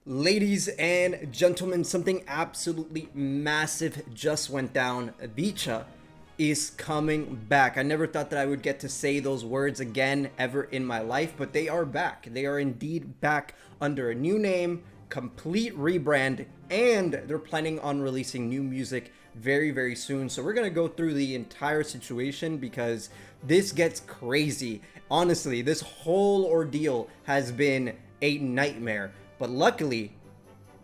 Ladies and gentlemen, something absolutely massive just went down. Vicha is coming back. I never thought that I would get to say those words again ever in my life, but they are back. They are indeed back under a new name, complete rebrand, and they're planning on releasing new music very soon. So we're gonna go through the entire situation because this gets crazy. Honestly, this whole ordeal has been a nightmare. But luckily,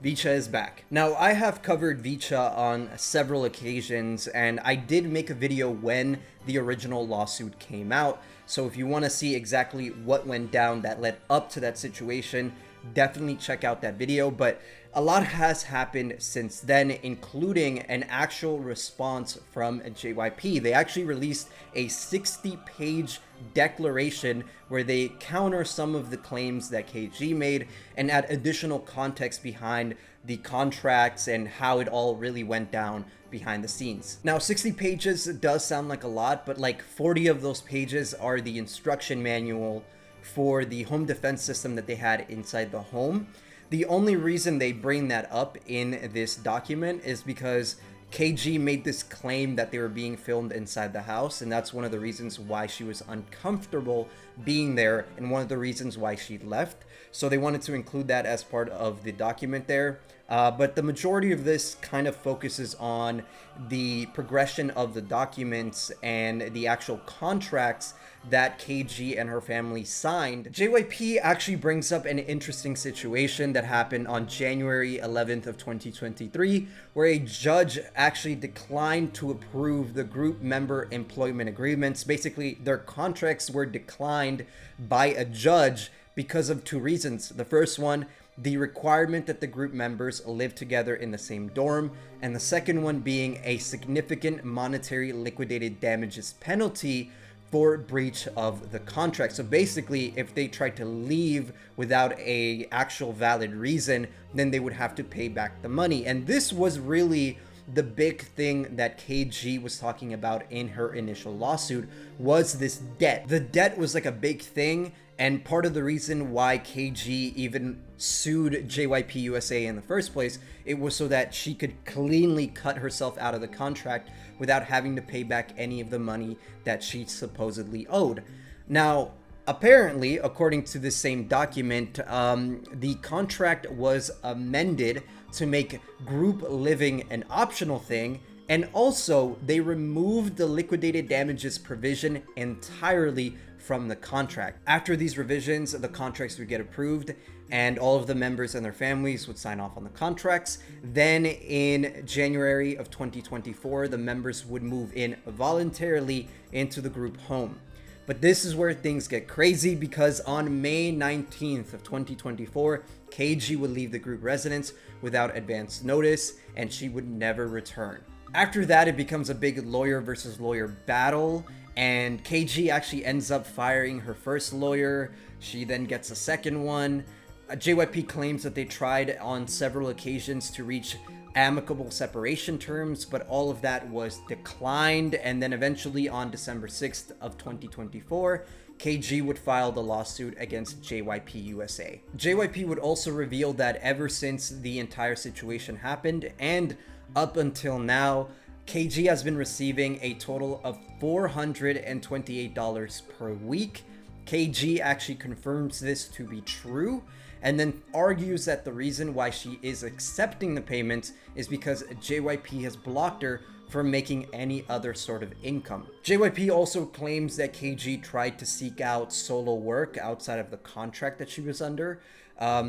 Vicha is back. Now, I have covered Vicha on several occasions, and I did make a video when the original lawsuit came out. So if you want to see exactly what went down that led up to that situation, definitely check out that video. But a lot has happened since then, including an actual response from JYP. They actually released a 60-page declaration where they counter some of the claims that KG made and add additional context behind the contracts and how it all really went down behind the scenes. Now, 60 pages does sound like a lot, but like 40 of those pages are the instruction manual for the home defense system that they had inside the home. The only reason they bring that up in this document is because KG made this claim that they were being filmed inside the house, and that's one of the reasons why she was uncomfortable being there and one of the reasons why she left. So they wanted to include that as part of the document there. But the majority of this kind of focuses on the progression of the documents and the actual contracts that KG and her family signed. JYP actually brings up an interesting situation that happened on January 11th of 2023, where a judge actually declined to approve the group member employment agreements. Basically, their contracts were declined by a judge because of two reasons. The first one, the requirement that the group members live together in the same dorm, and the second one being a significant monetary liquidated damages penalty for breach of the contract. So basically, if they tried to leave without a actual valid reason, then they would have to pay back the money. And this was really the big thing that KG was talking about in her initial lawsuit, was this debt. The debt was like a big thing, and part of the reason why KG even sued JYP USA in the first place, it was so that she could cleanly cut herself out of the contract without having to pay back any of the money that she supposedly owed. Now, apparently, according to the same document, the contract was amended to make group living an optional thing, and also they removed the liquidated damages provision entirely from the contract. After these revisions, the contracts would get approved and all of the members and their families would sign off on the contracts. Then in January of 2024, the members would move in voluntarily into the group home. But this is where things get crazy, because on May 19th of 2024, KG would leave the group residence without advance notice and she would never return. After that, it becomes a big lawyer versus lawyer battle, and KG actually ends up firing her first lawyer. She then gets a second one. JYP claims that they tried on several occasions to reach amicable separation terms, but all of that was declined. And then eventually on December 6th of 2024, KG would file the lawsuit against JYP USA. JYP would also reveal that ever since the entire situation happened and up until now, KG has been receiving a total of $428 per week. KG actually confirms this to be true and then argues that the reason why she is accepting the payments is because JYP has blocked her from making any other sort of income. JYP also claims that KG tried to seek out solo work outside of the contract that she was under,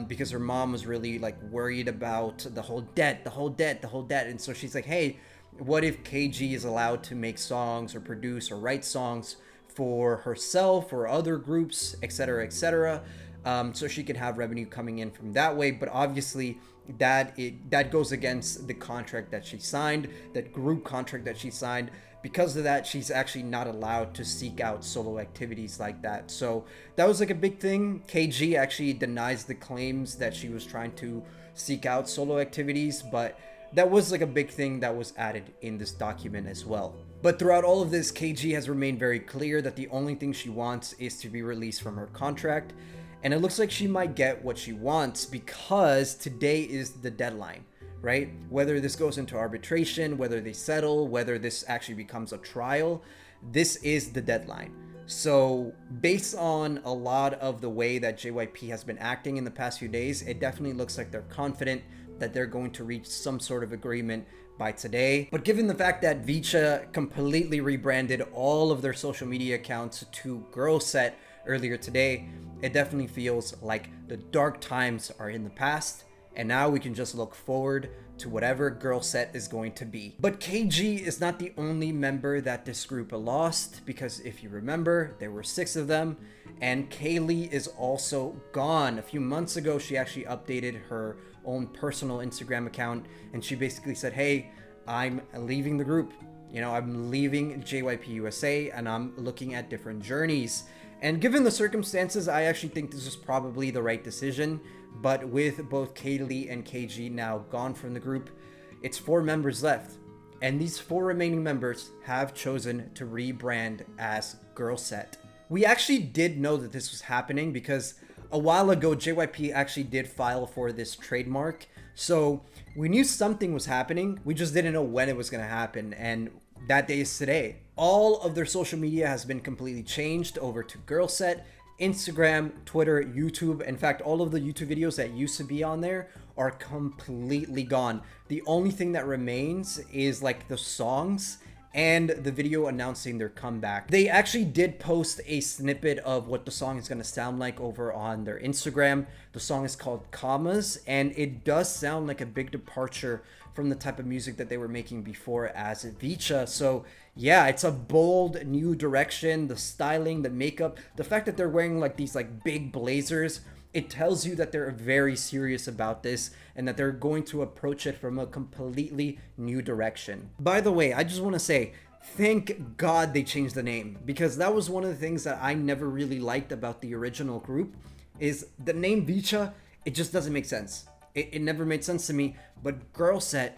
because her mom was really like worried about the whole debt. And so she's like, hey, what if KG is allowed to make songs or produce or write songs for herself or other groups, etc., so she could have revenue coming in from that way. But obviously that goes against the contract that she signed, that group contract that she signed. Because of that, she's actually not allowed to seek out solo activities like that. So that was like a big thing. KG actually denies the claims that she was trying to seek out solo activities, but that was like a big thing that was added in this document as well. But throughout all of this, KG has remained very clear that the only thing she wants is to be released from her contract. And it looks like she might get what she wants because today is the deadline, right? Whether this goes into arbitration, whether they settle, whether this actually becomes a trial, this is the deadline. So based on a lot of the way that JYP has been acting in the past few days, it definitely looks like they're confident that they're going to reach some sort of agreement by today. But given the fact that Vicha completely rebranded all of their social media accounts to GIRLSET earlier today, it definitely feels like the dark times are in the past, and now we can just look forward to whatever GIRLSET is going to be. But KG is not the only member that this group lost, because if you remember, there were 6 of them, and Kaylee is also gone. A few months ago, she actually updated her own personal Instagram account, and she basically said, hey, I'm leaving the group. You know, I'm leaving JYP USA, and I'm looking at different journeys. And given the circumstances, I actually think this is probably the right decision. But with both Kaylee and KG now gone from the group, it's 4 members left. And these 4 remaining members have chosen to rebrand as GIRLSET. We actually did know that this was happening because a while ago, JYP actually did file for this trademark. So we knew something was happening. We just didn't know when it was going to happen. And that day is today. All of their social media has been completely changed over to GIRLSET. Instagram, Twitter, YouTube. In fact, all of the YouTube videos that used to be on there are completely gone. The only thing that remains is like the songs and the video announcing their comeback. They actually did post a snippet of what the song is going to sound like over on their Instagram. The song is called Commas, and it does sound like a big departure from the type of music that they were making before as Vicha. So yeah, it's a bold new direction. The styling, the makeup, the fact that they're wearing like these like big blazers, it tells you that they're very serious about this and that they're going to approach it from a completely new direction. By the way, I just want to say, thank God they changed the name, because that was one of the things that I never really liked about the original group, is the name Vicha, it just doesn't make sense. It never made sense to me. But GIRLSET,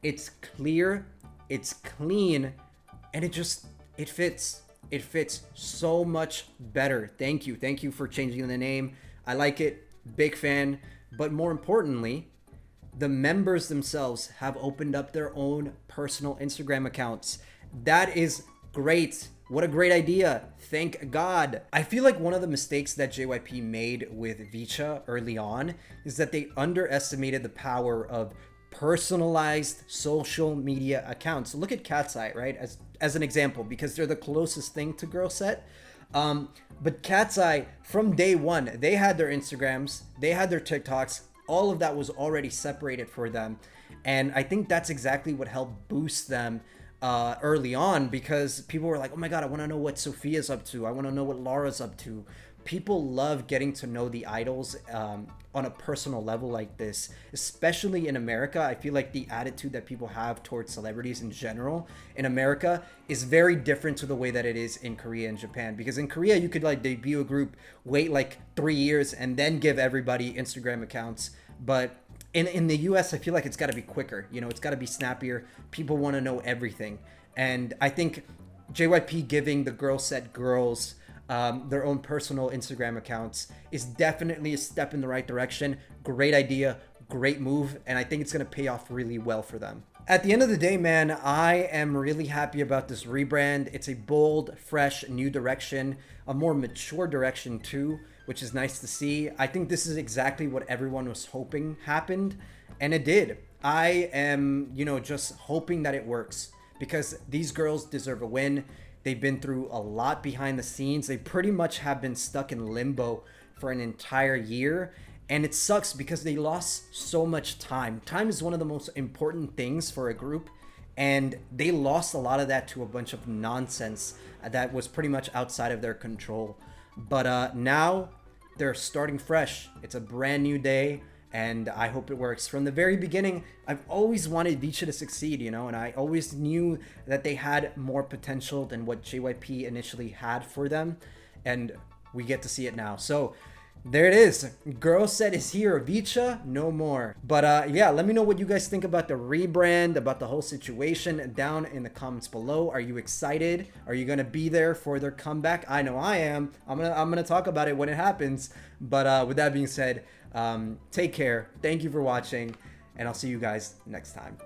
it's clear, it's clean, and it fits. It fits so much better. Thank you for changing the name. I like it, big fan. But more importantly, the members themselves have opened up their own personal Instagram accounts. That is great. What a great idea. Thank God. I feel like one of the mistakes that JYP made with Vicha early on is that they underestimated the power of personalized social media accounts. So look at Cat's Eye, right? As an example, because they're the closest thing to GIRLSET. But Cat's Eye, from day one, they had their Instagrams, they had their TikToks, all of that was already separated for them. And I think that's exactly what helped boost them early on, because people were like, oh my God, I want to know what Sophia's up to. I want to know what Laura's up to. People love getting to know the idols on a personal level like this, especially in America. I feel like the attitude that people have towards celebrities in general in America is very different to the way that it is in Korea and Japan. Because in Korea, you could like debut a group, wait like 3 years, and then give everybody Instagram accounts. But in the US, I feel like it's got to be quicker. You know, it's got to be snappier. People want to know everything. And I think JYP giving the GIRLSET girls their own personal Instagram accounts is definitely a step in the right direction. Great idea, great move, and I think it's going to pay off really well for them. At the end of the day, man, I am really happy about this rebrand. It's a bold, fresh, new direction, a more mature direction too, which is nice to see. I think this is exactly what everyone was hoping happened, and it did. I am, just hoping that it works, because these girls deserve a win. They've been through a lot behind the scenes. They pretty much have been stuck in limbo for an entire year. And it sucks because they lost so much time. Time is one of the most important things for a group. And they lost a lot of that to a bunch of nonsense that was pretty much outside of their control. But now they're starting fresh. It's a brand new day. And I hope it works. From the very beginning, I've always wanted Vicha to succeed, and I always knew that they had more potential than what JYP initially had for them. And we get to see it now. So There it is. GIRLSET is here. Vicha, no more. But yeah, let me know what you guys think about the rebrand, about the whole situation down in the comments below. Are you excited? Are you gonna be there for their comeback? I know I am. I'm gonna talk about it when it happens. But with that being said, take care. Thank you for watching, and I'll see you guys next time.